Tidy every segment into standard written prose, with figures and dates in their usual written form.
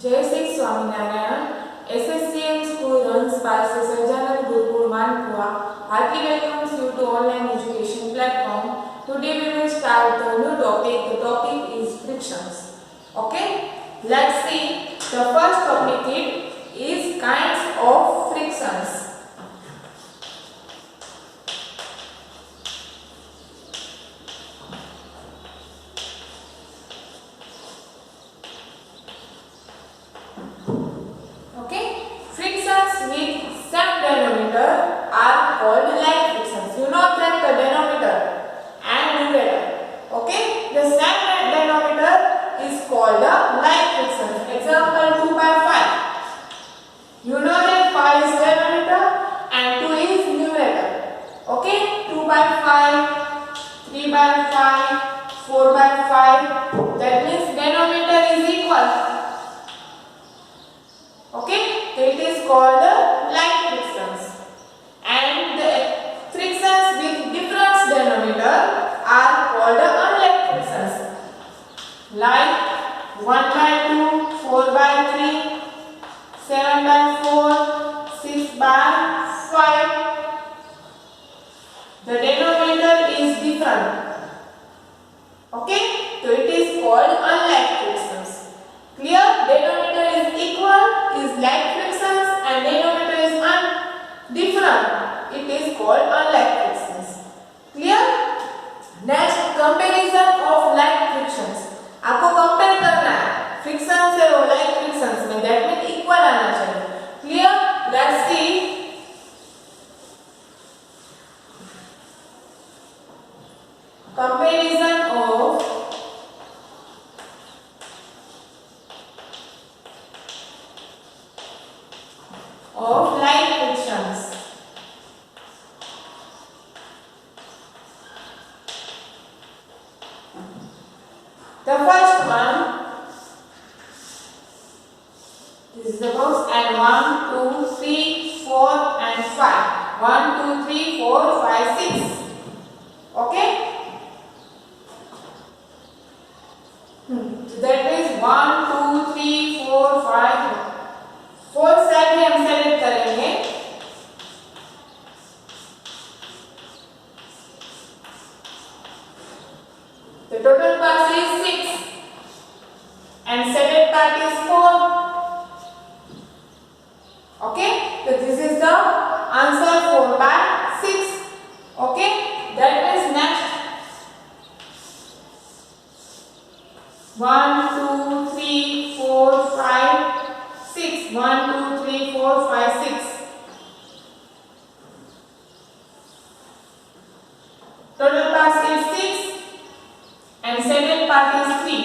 जय Shri Swaminarayan. SSCM school runs by Sri Sajanand Gurukul Manpua. Heartily welcomes you to online education platform. Today we will start the new topic. The topic is frictions. Okay, let's see. The first topic is kinds of frictions. The first one, this is the first, and 1, 2, 3, 4 and 5. 1, 2, 3, 4, 5, 6. Okay? So that is 1, 2, 3, 4, 5. 4 side में हम select करेंगे. The total part is 6 and second part is 4. Okay, so this is the answer 4 by 6. Okay, that is next 1, 2, 3, 4, 5, 6. 1, 2, 3, 4, 5, 6. Total part is 6. And second part is 3.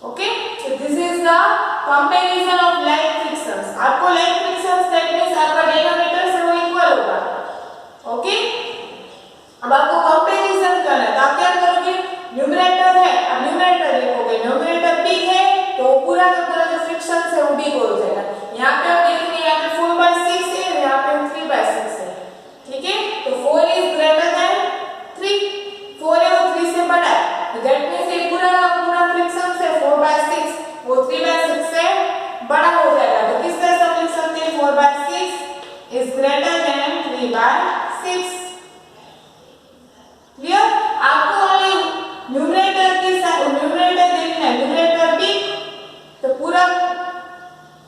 Okay, so this is the comparison of like frictions. आपको like frictions that means आपका denominator से वो equal होगा. Okay, अब आपको comparison करना है तो आप क्या करोगे? न्यूमरेटर है, अब न्यूमरेटर लिखोगे. न्यूमरेटर बिग है तो पूरा का पूरा जो फ्रिक्शन है वो बिग हो जाएगा. यहाँ पे आप देखेंगे यहाँ पे 4 by 6 है, यहाँ पे 3 by 6 है. ठीक है, तो 4 is greater than 3. 4 है वो 3 से बड़ा है. तो दैट मींस ये पूरा का पूरा फ्रिक्शन है 4 by 6 वो 3 by 6 से बड़ा हो जाएगा. तो किस तरह से हम लिख सकते हैं? 4 by 6 is greater than 3 by 6. Clear? आपको ओनली न्यूमरेटर के साथ न्यूमरेटर देखना है. न्यूमरेटर बिग तो पूरा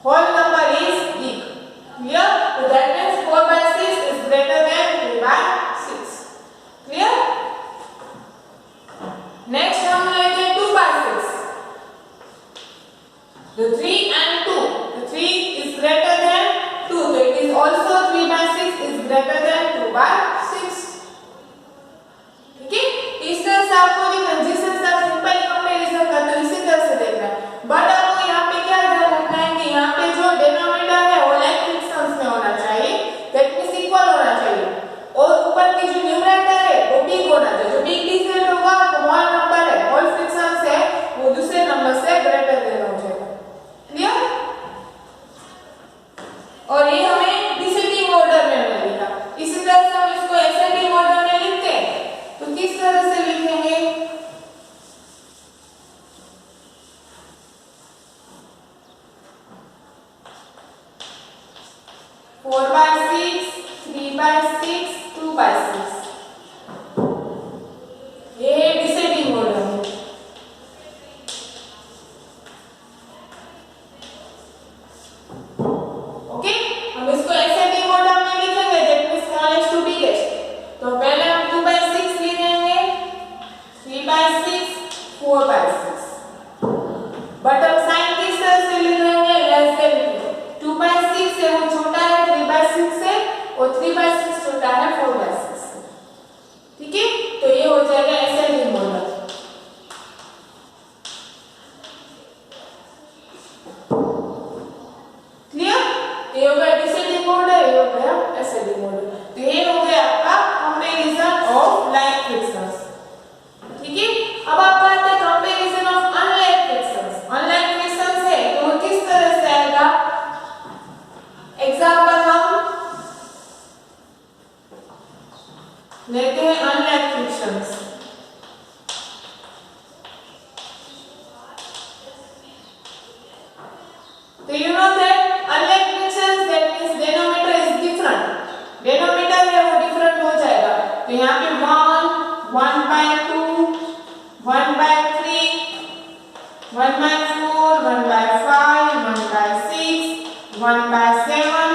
whole number is big. Clear? So that means 4 by 6 is greater than 3 by 6. Clear? Next हम लेते हैं 2 by 6. The 3 and 2. The 3 is greater than 2. So it is also 3 by 6 is greater than 2 by 6. ठीक है? इस तरह से आपको देखना, जिस तरह से आप सिंपल कंपैरिजन करते हो इसी तरह से देखना है. बट आपको यहाँ पे क्या ध्यान रखना है कि यहाँ पे जो डिनोमिनेटर है वो लाइक फ्रिक्शंस में होना चाहिए. दैट मींस इक्वल होना चाहिए. और ऊपर की जो न्यूमरेटर है वो बिग होना चाहिए. जो बिग डिफरेंट होगा तो होल नंबर है, होल फ्रिक्शंस है वो दूसरे नंबर से ग्रेटर देन हो जाएगा. क्लियर? और ये हमें डिसेंडिंग ऑर्डर में हमने लिखा. इसी तरह से हम इसको 4/6, 3/6, 2/6. ये डिसेंडिंग ऑर्डर है। ओके, हम इसको असेंडिंग ऑर्डर में लिखेंगे, that means smallest to biggest. तो पहले हम 2/6 लिखेंगे, 3/6, 4/6, बट हम साइन किस तरह से लिखेंगे, लेस देन 2/6 से वो छोटा है 3/6 से, और 3/6 छोटा है 4/6 से। ठीक है, तो ये हो जाएगा असेंडिंग ऑर्डर। क्लियर? ये हो गया डिसेंडिंग ऑर्डर, ये हो गया असेंडिंग ऑर्डर। तो ये हो गया आपका कंपैरिजन ऑफ लाइक फ्रिक्शंस। ठीक है, अब आप आते हैं comparison of unlike frictions. Unlike frictions है तो किस तरह से आएगा? एग्जांपल हम लेते हैं अनलाइक फ्रिक्शंस। तो you know that unlike frictions, that means denominator is different. Denominator है वो डिफरेंट हो जाएगा। तो यहाँ पे 1, 1/2, 1/3, 1/4, 1/5, 1/6, 1/7.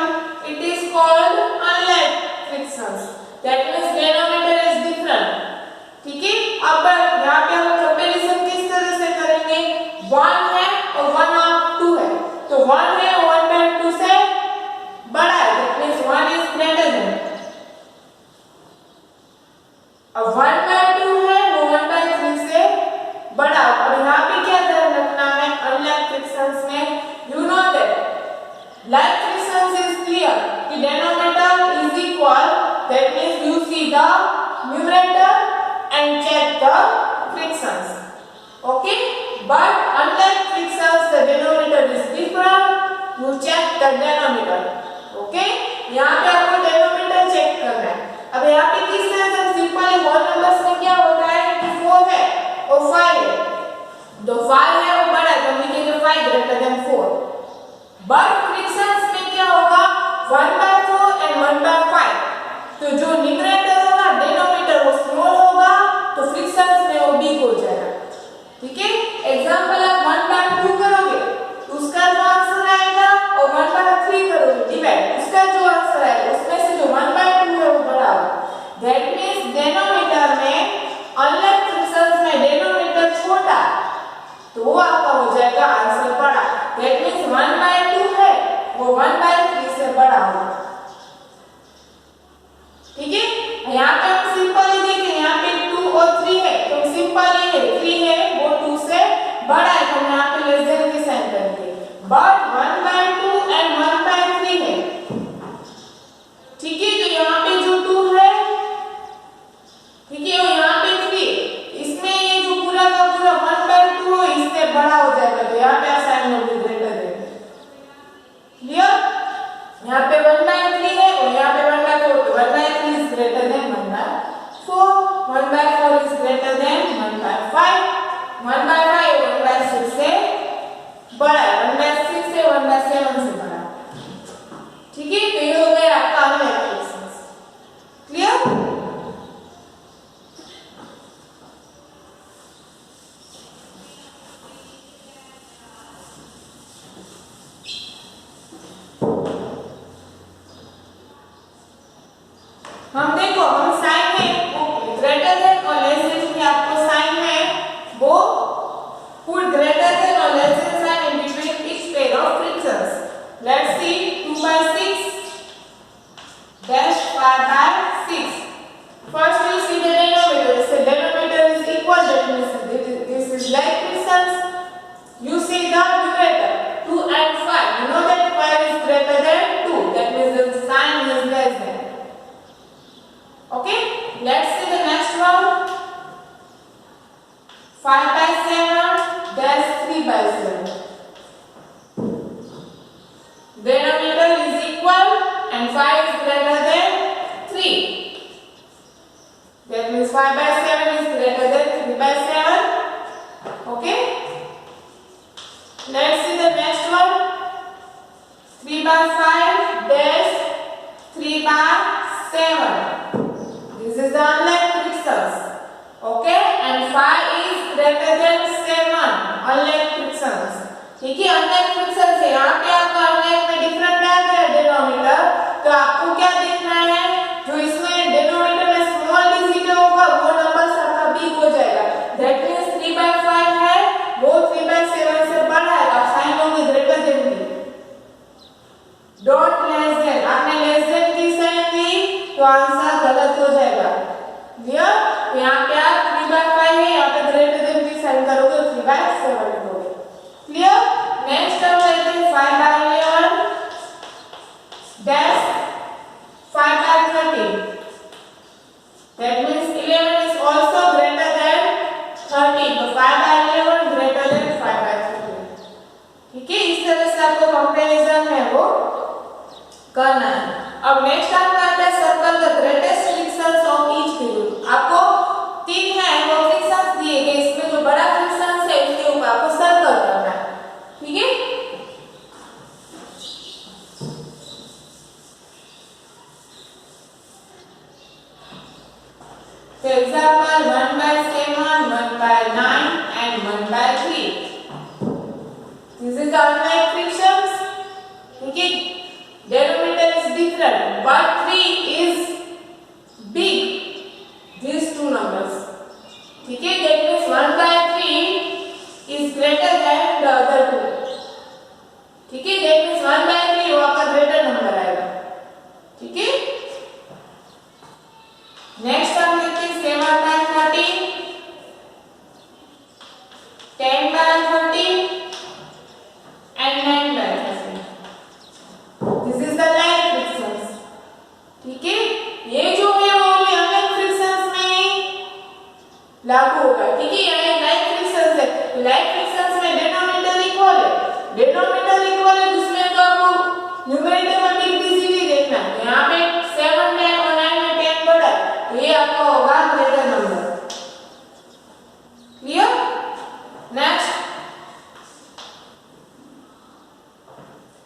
It is called unlike frictions. That means denominator is different. ठीक है, अब यहाँ पे हम कंपैरिजन किस तरह से करेंगे? 1 है और 1/2 है, तो 1 है 1/2 से बड़ा है, that means 1 is greater than। अब 1/2 है वो 1/3 से बड़ा। और यहाँ पे क्या ध्यान रखना है अनलाइक फ्रिक्शंस में? You know that like fractions is clear कि denominator is equal, that means you see the numerator and check the frictions. Okay, but unlike frictions the denominator is different, you check the denominator. Okay, यहाँ पे आपको denominator check करना है। अब यहाँ पे किस तरह से सिंपली होल नंबर्स में क्या होता है कि 4 है और 5 है, तो 5 है वो बड़ा है तो हम लिखेंगे 5 greater than 4। but frictions में क्या होगा? 1/4 and 1/5, तो जो न्यूमरेटर होगा डिनोमिनेटर वो स्मॉल होगा, तो फ्रिक्शंस में वो बिग हो जाएगा। ठीक है, एग्जांपल आप 1/2 करोगे तो उसका जो आंसर आएगा, और 1/3 करोगे डिवाइड, उसका जो आंसर आएगा उसमें से जो 1/2 है वो बड़ा होगा। दैट मींस डिनोमिनेटर में अनलाइक फ्रिक्शंस में डिनोमिनेटर छोटा तो वो आपका हो जाएगा आंसर बड़ा। दैट मींस 1/2 है वो 1/3 से बड़ा होगा। ठीक है, यहाँ पे हम सिंपल ही देखें, यहाँ पे 2 और 3 है तो सिंपल ही है, 3 है वो 2 से बड़ा है तो हम यहाँ पे लेस देन के साइन करेंगे। बट 1/2 एंड 1/3 है। ठीक है, तो यहाँ पे जो 2 है, ठीक है, और यहाँ पे 3, इसमें ये जो पूरा का पूरा 1/2 है इससे बड़ा हो जाएगा, तो यहाँ पे साइन होगी ग्रेटर देन। क्लियर? यहाँ पे 1/3 है और यहाँ पे 1/4, तो 1/3 is greater than 1/4, 1/4 is greater than 1/5, 1/5 1/6 से बड़ा है, 1/6 से 1/7 से बड़ा। ठीक है, तो ये हो गया आपका अनलाइक फ्रिक्शंस। क्लियर? हम देखो हम साइन है वो ग्रेटर देन और लेस देन की आपको साइन है वो पुट ग्रेटर देन और less than sign in between each pair of fractions. Let's see 2/6 dash 5/6. First you see the denominator. So denominator is equal, that means this is like frictions. You see the numerator 2 and 5. You know that 5 is greater than 2. That means the sign is less than. Okay, let's see the next one. 5/7 dash 3/7. Denominator is equal and 5 is greater than 3. That means 5/7 is greater than 3/7. Okay, let's see the next one. 3/5 dash the unlike frictions. Okay, and 5 is greater than 7 unlike frictions. ठीक है, unlike frictions है, यहाँ पे आपका unlike में different आ गया denominator, तो आपको क्या देखना है, जो इसमें डिनोमिनेटर में स्मॉल डिजिट होगा वो नंबर आपका बिग हो जाएगा। दैट मींस 3/5 है वो 3/7 से बड़ा है, आप साइन लोगे ग्रेटर देन की, डोंट लेस देन, आपने लेस देन की साइन दी तो आंसर गलत हो जाएगा। क्लियर, तो यहाँ पे आप 3/5 है, यहाँ पे ग्रेटर देन की साइन करोगे 3/7 लिखोगे। क्लियर, नेक्स्ट टर्म लेते हैं 5/11 dash 5/13, that means 11 is also greater than 13, तो 5/11 greater than 5/13। ठीक है, इस तरह से आपको कंपैरिजन है वो करना है। अब नेक्स्ट आपका आता है circle the greatest frictions of each figure. आपको 3 है वो फ्रिक्शंस दिए गए, इसमें जो बड़ा फ्रिक्शंस है उसके ऊपर आपको सर्कल करना है। ठीक है, so example 1/7, 1/9 and 1/3, this is the unlike frictions। ठीक है, denominator is different but 3 is big, these two numbers। ठीक है, that means 1/3 is greater than the other two। ठीक है, that means 1/3 वो आपका ग्रेटर नंबर आएगा। ठीक है, नेक्स्ट हम देखते हैं 7/13, 10/13 and 9/13, this is the like frictions। ठीक है, ये जो है वो भी unlike frictions में लागू होगा। ठीक है, यहाँ like frictions है, like frictions में डिनोमिनेटर इक्वल है, डिनोमिनेटर इक्वल है जिसमें तो आपको न्यूमरेटर में बिग डिजिट ही देखना है। यहाँ पे 7 10 और 9 में 10 बड़ा है, तो ये आपका होगा greater number. Clear, next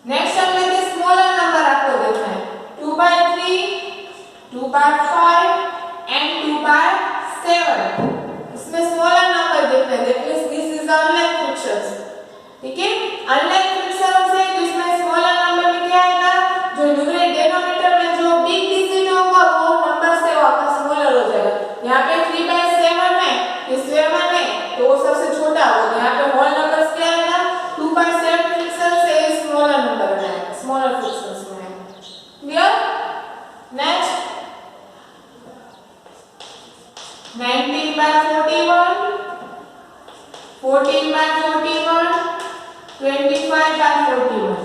next हम लेते हैं स्मॉलर नंबर, आपको देखना है 2/3, 2/5 एंड 2/7। इसमें स्मॉलर नंबर देखना है, that means this is unlike frictions. ठीक है, अनलाइक फ्रिक्शंस है जिसमें स्मॉलर नंबर में क्या आएगा, जो न्यूमरेटर डिनोमिनेटर में जो बिग डिजिट होगा वो नंबर से वापस स्मॉलर हो जाएगा। यहाँ पे 3/7 है, ये 7 है तो वो सबसे छोटा होगा, यहाँ पे होल नंबर्स क्या आएगा 2/7 फ्रिक्शंस से स्मॉलर नंबर में आएगा, स्मॉलर फ्रिक्शंस में आएगा। Clear, next 19/41, 14/41, 25/41,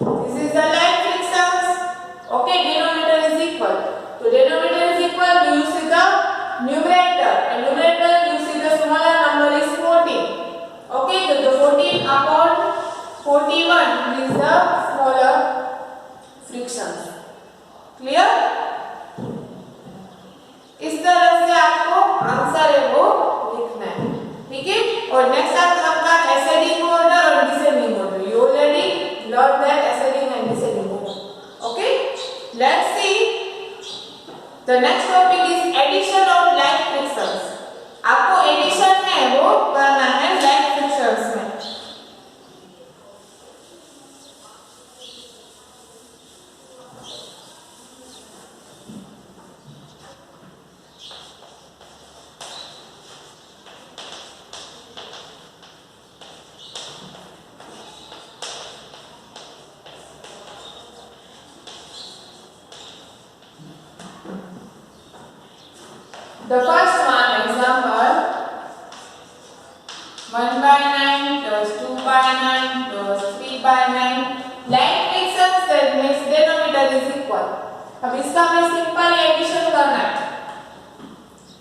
this is the like frictions। okay, denominator is equal, so denominator is equal, you see the numerator and numerator you see the smaller number is 14। okay, so the 14 upon 41 is the smaller frictions। clear, इस तरह से आपको answer है वो लिखना है। ठीक है, और नेक्स्ट आपका एसेंडिंग ऑर्डर और descending order, you already learn that ascending and descending order. Okay, let's see the next topic is addition of like fractions. आपको एडिशन है वो करना है लाइक फ्रिक्शंस में। The first one example 1/9 plus 2/9 plus 3/9 like frictions, that means denominator is equal। अब इसका हमें simple addition करना है।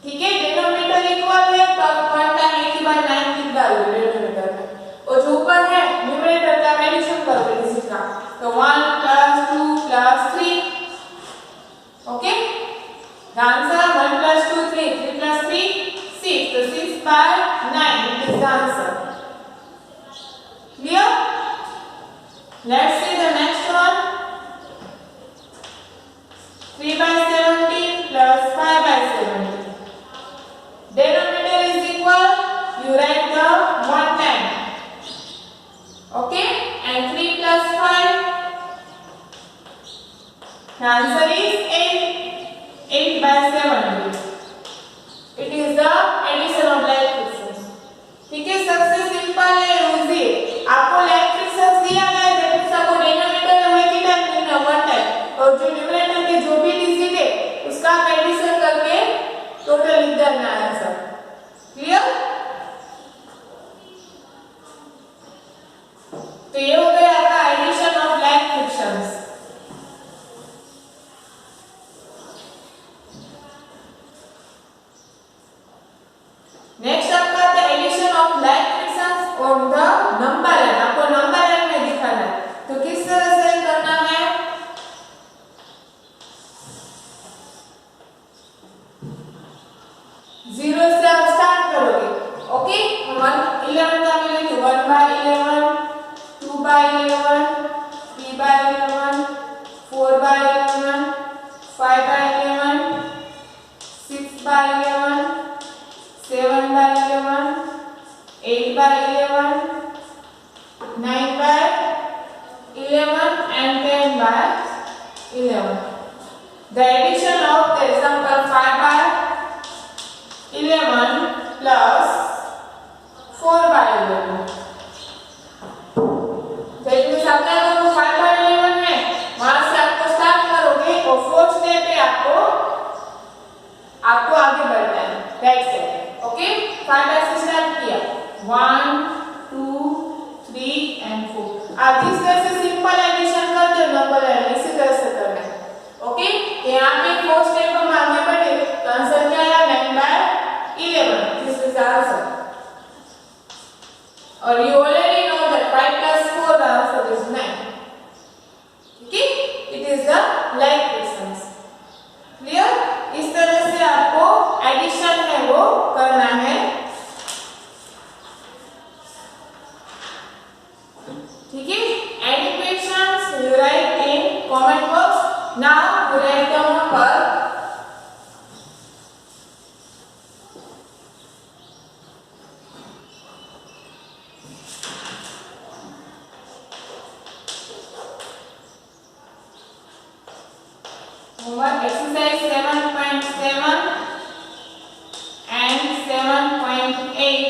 ठीक है, डिनोमिनेटर इक्वल है तो आप 1 टाइम 8/9 लिख डालोगे डिनोमिनेटर में, और जो ऊपर है न्यूमरेटर का एडिशन करोगे डिजिट का, तो 1 plus 2 plus 3। Okay, the answer 1 plus 2 3, 3 plus 3 6, so 6/9 it is the answer। clear, let's see the next one 3/17 plus 5/17, The answer is 8. 8 by 7. It is the addition of like fractions. ठीक है, सबसे simple है use ये. आपको like fractions दिया है, that means आपको denominator में कितना लिखना, 1 टाइप, और जो न्यूमरेटर के जो भी डिजिट है उसका एडिशन करके टोटल लिख देना है आंसर. क्लियर? तो ये हो गया आपका addition of like fractions. Next आपका आता है addition of like fractions on the number line. आपको नंबर लाइन में दिखाना है, तो किस तरह से करना है? जीरो से आप स्टार्ट करोगे. ओके, 11 का मिलेंगे 1 by 11, 2 by 11, 3 by 11, 4 by 11, 5 by 11, 6 by 11, 7 by 11, 8 by 11, 9 by 11 and 10 by 11. The addition of the example 5 by 11 plus 4 by 11. That means आपने अगर 5 by 11 है, वहां से आपको स्टार्ट करोगे और 4th स्टेप पे आपको आगे बढ़ना है. That's it. Okay, 5 by 6 start किया, 1 2 3 and 4. आप जिस तरह से सिंपल एडिशन करते हो नंबर लाइन, इसी तरह से करना है. ओके, यहाँ पे 4 स्टेप हम आगे बढ़े तो आंसर क्या आया? 9 by 11. This is answer. और you already know that 5 plus 4 the answer is 9. Okay, it is the like fractions. Clear? इस तरह से आपको एडिशन है वो करना है. ठीक है, any questions you right in comment box. Now you write down number. Homework exercise 7.7 and 7.8.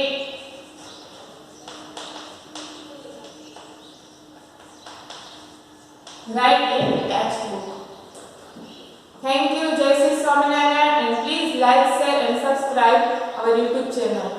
Write in textbook. Thank you, Jai Shri Swaminarayan, and please like, share and subscribe our YouTube channel.